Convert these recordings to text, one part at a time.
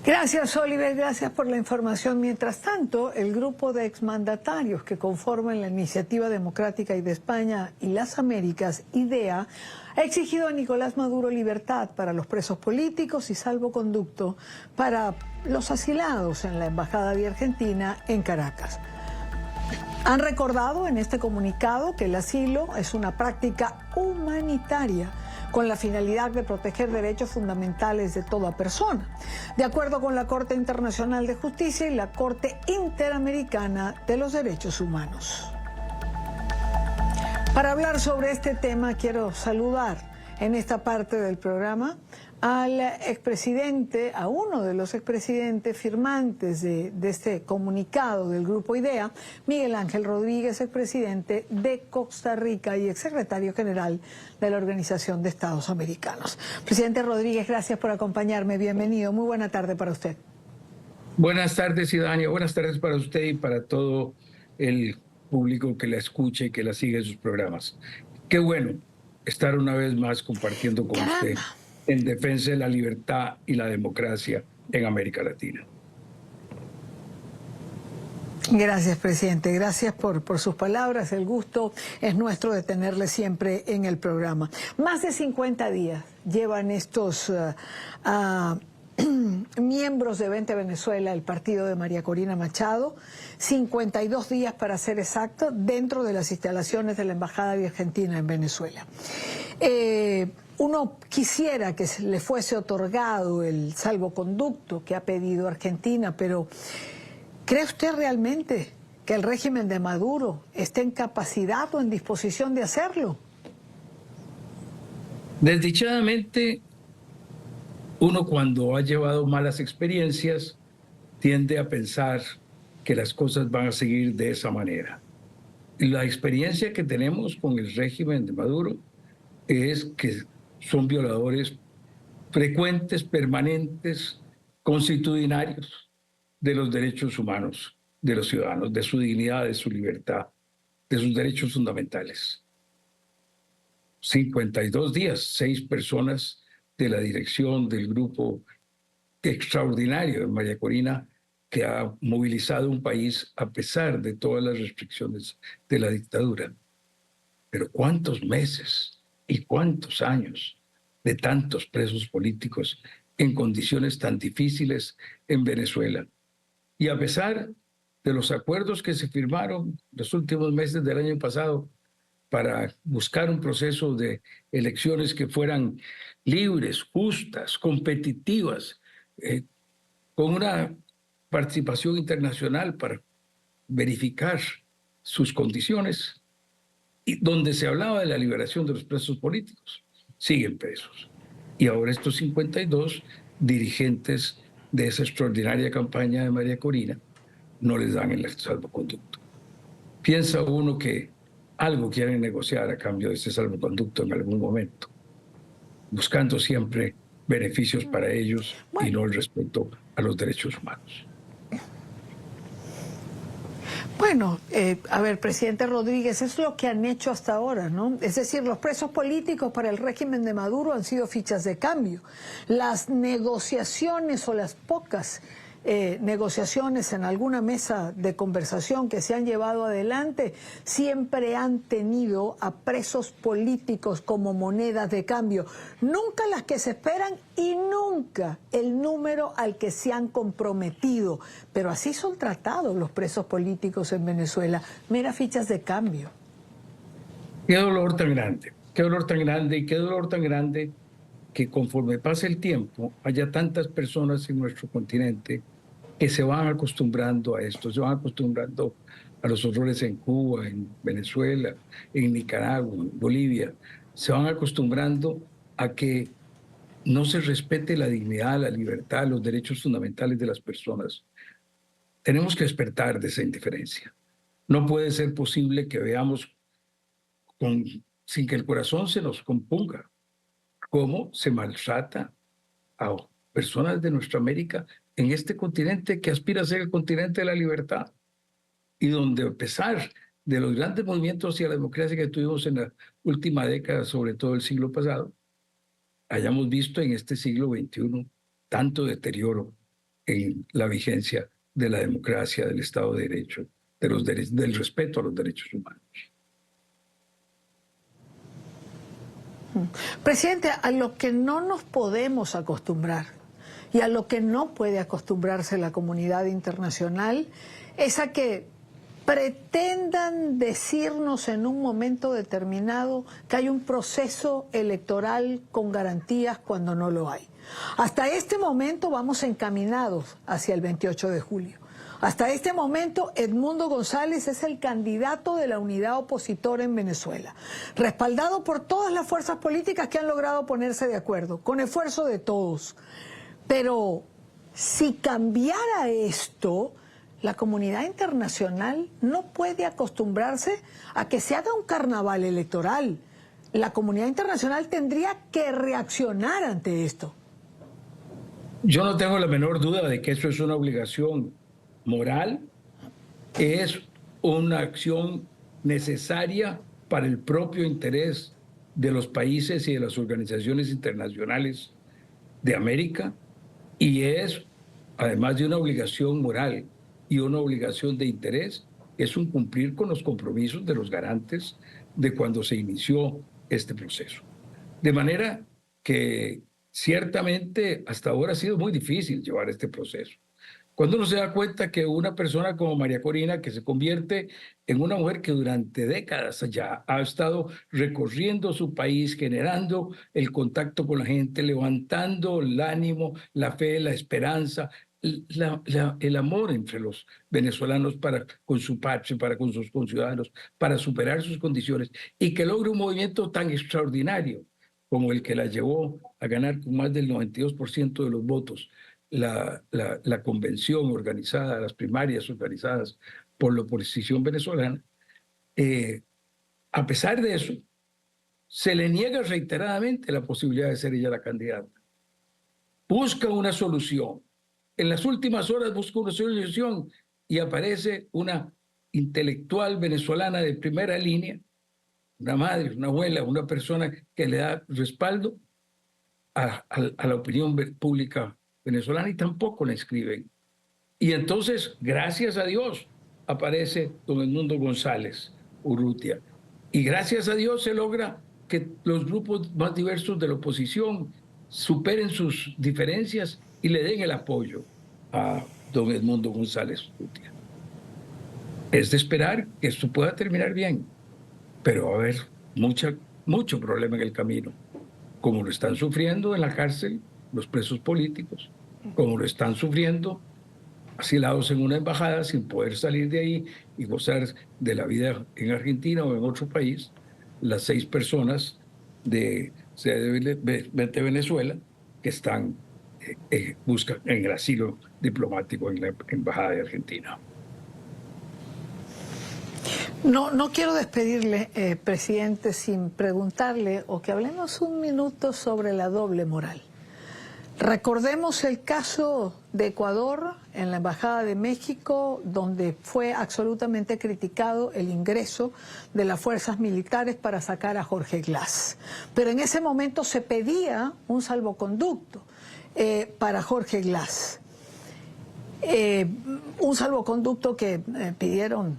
Gracias, Oliver. Gracias por la información. Mientras tanto, el grupo de exmandatarios que conforman la Iniciativa Democrática y de España y las Américas, IDEA, ha exigido a Nicolás Maduro libertad para los presos políticos y salvoconducto para los asilados en la Embajada de Argentina en Caracas. Han recordado en este comunicado que el asilo es una práctica humanitaria con la finalidad de proteger derechos fundamentales de toda persona, de acuerdo con la Corte Internacional de Justicia y la Corte Interamericana de los Derechos Humanos. Para hablar sobre este tema, quiero saludar en esta parte del programa al expresidente, a uno de los expresidentes firmantes de este comunicado del Grupo IDEA, Miguel Ángel Rodríguez, expresidente de Costa Rica y exsecretario general de la Organización de Estados Americanos. Presidente Rodríguez, gracias por acompañarme. Bienvenido. Muy buena tarde para usted. Buenas tardes, Idania. Buenas tardes para usted y para todo el público que la escucha y que la sigue en sus programas. Qué bueno estar una vez más compartiendo con usted en defensa de la libertad y la democracia en América Latina. Gracias, presidente. Gracias por sus palabras. El gusto es nuestro de tenerle siempre en el programa. Más de 50 días llevan estos miembros de Vente Venezuela, el partido de María Corina Machado, 52 días para ser exacto, dentro de las instalaciones de la Embajada de Argentina en Venezuela. Uno quisiera que le fuese otorgado el salvoconducto que ha pedido Argentina, pero ¿cree usted realmente que el régimen de Maduro esté en capacidad o en disposición de hacerlo? Desdichadamente, uno cuando ha llevado malas experiencias tiende a pensar que las cosas van a seguir de esa manera. La experiencia que tenemos con el régimen de Maduro es que son violadores frecuentes, permanentes, constitucionarios de los derechos humanos de los ciudadanos, de su dignidad, de su libertad, de sus derechos fundamentales. 52 días, 6 personas de la dirección del grupo extraordinario de María Corina, que ha movilizado un país a pesar de todas las restricciones de la dictadura. Pero ¿cuántos meses y cuántos años de tantos presos políticos en condiciones tan difíciles en Venezuela? Y a pesar de los acuerdos que se firmaron los últimos meses del año pasado para buscar un proceso de elecciones que fueran libres, justas, competitivas, con una participación internacional para verificar sus condiciones, y donde se hablaba de la liberación de los presos políticos, siguen presos. Y ahora estos 52 dirigentes de esa extraordinaria campaña de María Corina no les dan el salvoconducto. Piensa uno que algo quieren negociar a cambio de ese salvoconducto en algún momento, buscando siempre beneficios para ellos y no el respeto a los derechos humanos. Bueno, a ver, presidente Rodríguez, es lo que han hecho hasta ahora, ¿no? Es decir, los presos políticos para el régimen de Maduro han sido fichas de cambio. Las negociaciones o las pocas negociaciones en alguna mesa de conversación que se han llevado adelante siempre han tenido a presos políticos como monedas de cambio. Nunca las que se esperan y nunca el número al que se han comprometido. Pero así son tratados los presos políticos en Venezuela, meras fichas de cambio. Qué dolor tan grande, qué dolor tan grande y qué dolor tan grande que conforme pase el tiempo haya tantas personas en nuestro continente que se van acostumbrando a esto, se van acostumbrando a los horrores en Cuba, en Venezuela, en Nicaragua, en Bolivia, se van acostumbrando a que no se respete la dignidad, la libertad, los derechos fundamentales de las personas. Tenemos que despertar de esa indiferencia. No puede ser posible que veamos sin que el corazón se nos compunga cómo se maltrata a personas de nuestra América en este continente que aspira a ser el continente de la libertad y donde, a pesar de los grandes movimientos hacia la democracia que tuvimos en la última década, sobre todo el siglo pasado, hayamos visto en este siglo XXI tanto deterioro en la vigencia de la democracia, del Estado de Derecho, del respeto a los derechos humanos. Presidente, a lo que no nos podemos acostumbrar y a lo que no puede acostumbrarse la comunidad internacional es a que pretendan decirnos en un momento determinado que hay un proceso electoral con garantías cuando no lo hay. Hasta este momento vamos encaminados hacia el 28 de julio. Hasta este momento, Edmundo González es el candidato de la unidad opositora en Venezuela, respaldado por todas las fuerzas políticas que han logrado ponerse de acuerdo, con esfuerzo de todos. Pero si cambiara esto, la comunidad internacional no puede acostumbrarse a que se haga un carnaval electoral. La comunidad internacional tendría que reaccionar ante esto. Yo no tengo la menor duda de que eso es una obligación moral, es una acción necesaria para el propio interés de los países y de las organizaciones internacionales de América, y es, además de una obligación moral y una obligación de interés, es un cumplir con los compromisos de los garantes de cuando se inició este proceso. De manera que ciertamente hasta ahora ha sido muy difícil llevar este proceso. Cuando uno se da cuenta que una persona como María Corina, que se convierte en una mujer que durante décadas ya ha estado recorriendo su país, generando el contacto con la gente, levantando el ánimo, la fe, la esperanza, el amor entre los venezolanos para con su patria, para con sus conciudadanos, para superar sus condiciones, y que logre un movimiento tan extraordinario como el que la llevó a ganar con más del 92% de los votos la convención organizada, las primarias organizadas por la oposición venezolana. A pesar de eso, se le niega reiteradamente la posibilidad de ser ella la candidata. Busca una solución. En las últimas horas busca una solución y aparece una intelectual venezolana de primera línea, una madre, una abuela, una persona que le da respaldo a la opinión pública venezolana, y tampoco la inscriben. Y entonces, gracias a Dios, aparece don Edmundo González Urrutia. Y gracias a Dios se logra que los grupos más diversos de la oposición superen sus diferencias y le den el apoyo a don Edmundo González Urrutia. Es de esperar que esto pueda terminar bien, pero va a haber mucho problema en el camino, como lo están sufriendo en la cárcel los presos políticos, como lo están sufriendo asilados en una embajada sin poder salir de ahí y gozar de la vida en Argentina o en otro país, las 6 personas de Venezuela que están buscan en el asilo diplomático en la embajada de Argentina. No quiero despedirle, presidente, sin preguntarle o que hablemos un minuto sobre la doble moral. Recordemos el caso de Ecuador en la Embajada de México, donde fue absolutamente criticado el ingreso de las fuerzas militares para sacar a Jorge Glass. Pero en ese momento se pedía un salvoconducto para Jorge Glass. Un salvoconducto que pidieron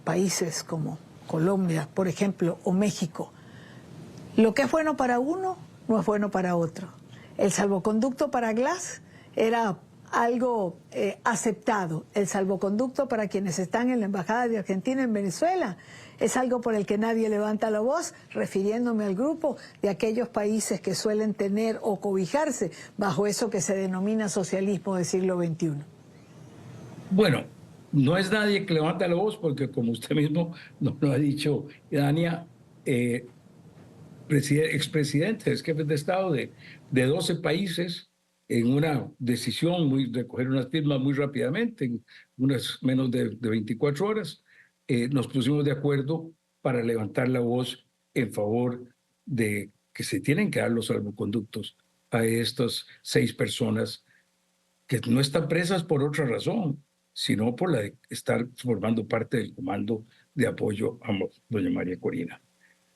países como Colombia, por ejemplo, o México. Lo que es bueno para uno no es bueno para otro. El salvoconducto para Glass era algo aceptado. El salvoconducto para quienes están en la Embajada de Argentina en Venezuela es algo por el que nadie levanta la voz, refiriéndome al grupo de aquellos países que suelen tener o cobijarse bajo eso que se denomina socialismo del siglo XXI. Bueno, no es nadie que levanta la voz, porque como usted mismo nos lo ha dicho, Dania, expresidentes, jefes de Estado de 12 países, en una decisión de coger unas firmas muy rápidamente, en unas menos de 24 horas, nos pusimos de acuerdo para levantar la voz en favor de que se tienen que dar los salvoconductos a estas 6 personas que no están presas por otra razón, sino por la de estar formando parte del comando de apoyo a doña María Corina.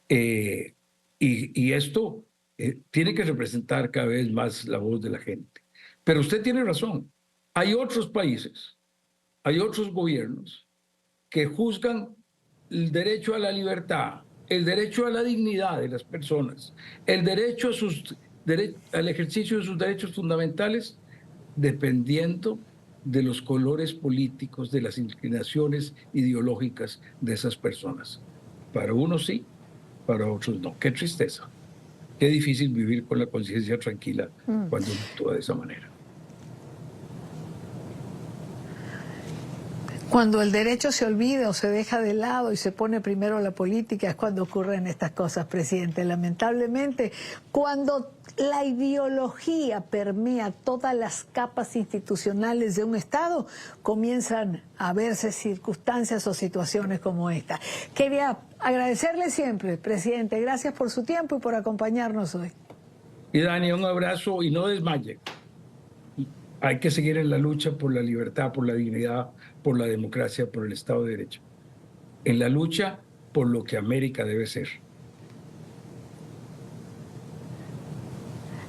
Y esto tiene que representar cada vez más la voz de la gente. Pero usted tiene razón. Hay otros países, hay otros gobiernos que juzgan el derecho a la libertad, el derecho a la dignidad de las personas, el derecho al ejercicio de sus derechos fundamentales, dependiendo de los colores políticos, de las inclinaciones ideológicas de esas personas. Para unos sí, para otros no. Qué tristeza. Qué difícil vivir con la conciencia tranquila cuando uno actúa de esa manera. Cuando el derecho se olvida o se deja de lado y se pone primero la política es cuando ocurren estas cosas, presidente. Lamentablemente, cuando la ideología permea todas las capas institucionales de un Estado, comienzan a verse circunstancias o situaciones como esta. Quería agradecerle siempre, presidente. Gracias por su tiempo y por acompañarnos hoy. Y Dani, un abrazo y no desmaye. Hay que seguir en la lucha por la libertad, por la dignidad, por la democracia, por el Estado de Derecho. En la lucha por lo que América debe ser.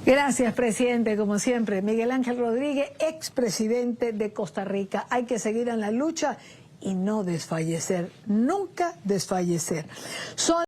Gracias, presidente. Como siempre, Miguel Ángel Rodríguez, expresidente de Costa Rica. Hay que seguir en la lucha y no desfallecer, nunca desfallecer.